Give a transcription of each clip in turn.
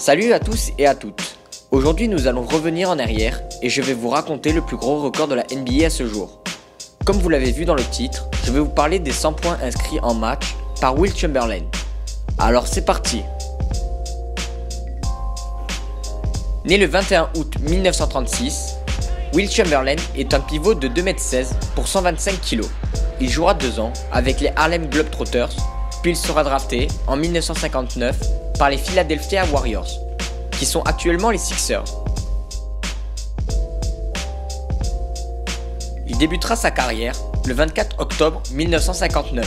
Salut à tous et à toutes. Aujourd'hui nous allons revenir en arrière et je vais vous raconter le plus gros record de la NBA à ce jour. Comme vous l'avez vu dans le titre, je vais vous parler des 100 points inscrits en match par Wilt Chamberlain. Alors c'est parti. Né le 21 août 1936, Wilt Chamberlain est un pivot de 2,16 m pour 125 kg. Il jouera 2 ans avec les Harlem Globetrotters, puis il sera drafté en 1959 par les Philadelphia Warriors, qui sont actuellement les Sixers. Il débutera sa carrière le 24 octobre 1959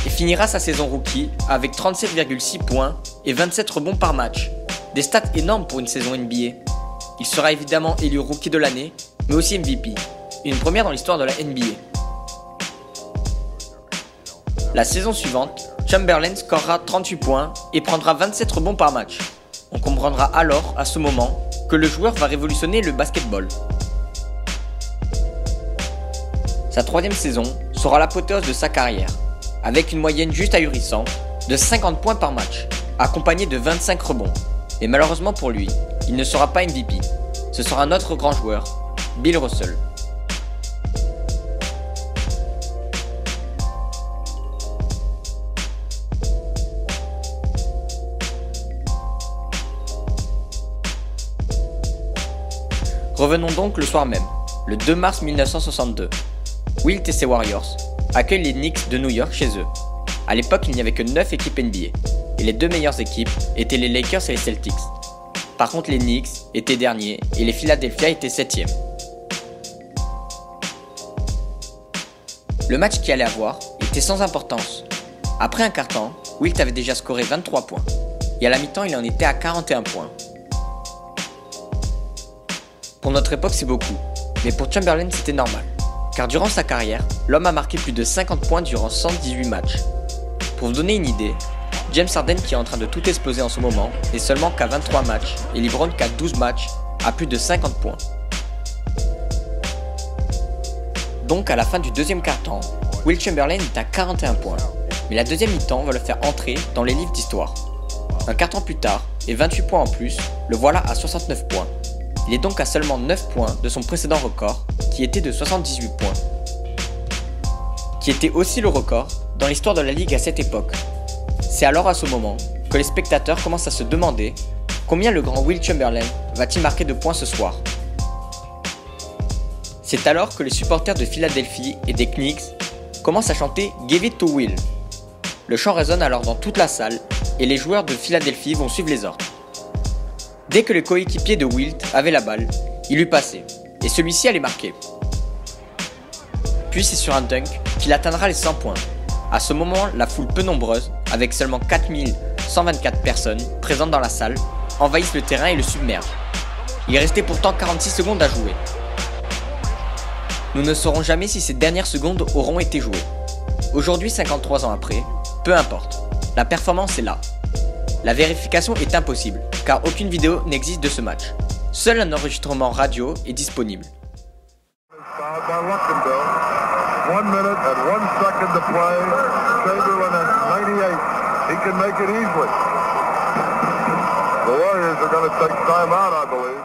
et finira sa saison rookie avec 37,6 points et 27 rebonds par match. Des stats énormes pour une saison NBA. Il sera évidemment élu rookie de l'année, mais aussi MVP, une première dans l'histoire de la NBA. La saison suivante, Chamberlain scorera 38 points et prendra 27 rebonds par match. On comprendra alors, à ce moment, que le joueur va révolutionner le basketball. Sa 3e saison sera l'apothéose de sa carrière, avec une moyenne juste ahurissante de 50 points par match, accompagnée de 25 rebonds. Et malheureusement pour lui, il ne sera pas MVP. Ce sera un autre grand joueur, Bill Russell. Revenons donc le soir même, le 2 mars 1962. Wilt et ses Warriors accueillent les Knicks de New York chez eux. A l'époque, il n'y avait que 9 équipes NBA, et les 2 meilleures équipes étaient les Lakers et les Celtics. Par contre, les Knicks étaient derniers et les Philadelphia étaient 7e. Le match qui allait avoir était sans importance. Après un quart-temps, Wilt avait déjà scoré 23 points, et à la mi-temps, il en était à 41 points. Pour notre époque, c'est beaucoup, mais pour Chamberlain, c'était normal, car durant sa carrière, l'homme a marqué plus de 50 points durant 118 matchs. Pour vous donner une idée, James Harden, qui est en train de tout exploser en ce moment, n'est seulement qu'à 23 matchs, et LeBron qu'à 12 matchs, à plus de 50 points. Donc à la fin du deuxième quart-temps, Wilt Chamberlain est à 41 points, mais la deuxième mi-temps va le faire entrer dans les livres d'histoire. Un quart-temps plus tard, et 28 points en plus, le voilà à 69 points. Il est donc à seulement 9 points de son précédent record, qui était de 78 points. Qui était aussi le record dans l'histoire de la Ligue à cette époque. C'est alors à ce moment que les spectateurs commencent à se demander combien le grand Wilt Chamberlain va-t-il marquer de points ce soir. C'est alors que les supporters de Philadelphie et des Knicks commencent à chanter « Give it to Will ». Le chant résonne alors dans toute la salle et les joueurs de Philadelphie vont suivre les ordres. Dès que le coéquipier de Wilt avait la balle, il lui passait, et celui-ci allait marquer. Puis c'est sur un dunk qu'il atteindra les 100 points. À ce moment, la foule peu nombreuse, avec seulement 4124 personnes présentes dans la salle, envahissent le terrain et le submergent. Il restait pourtant 46 secondes à jouer. Nous ne saurons jamais si ces dernières secondes auront été jouées. Aujourd'hui, 53 ans après, peu importe, la performance est là. La vérification est impossible, car aucune vidéo n'existe de ce match. Seul un enregistrement radio est disponible. 1 minute and 1 second to play. Chamberlain at 98. He can make it easily. The Warriors are going to take time out, I believe.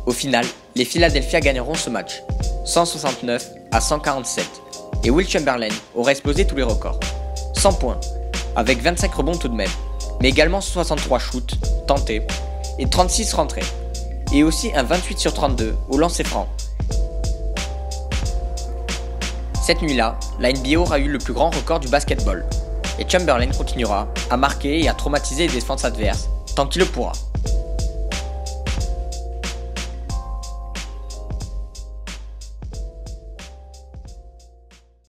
Au final, les Philadelphia gagneront ce match, 169 à 147, et Wilt Chamberlain aura explosé tous les records. 100 points, avec 25 rebonds tout de même, mais également 63 shoots tentés et 36 rentrés, et aussi un 28 sur 32 au lancer franc. Cette nuit-là, la NBA aura eu le plus grand record du basketball, et Chamberlain continuera à marquer et à traumatiser les défenses adverses tant qu'il le pourra.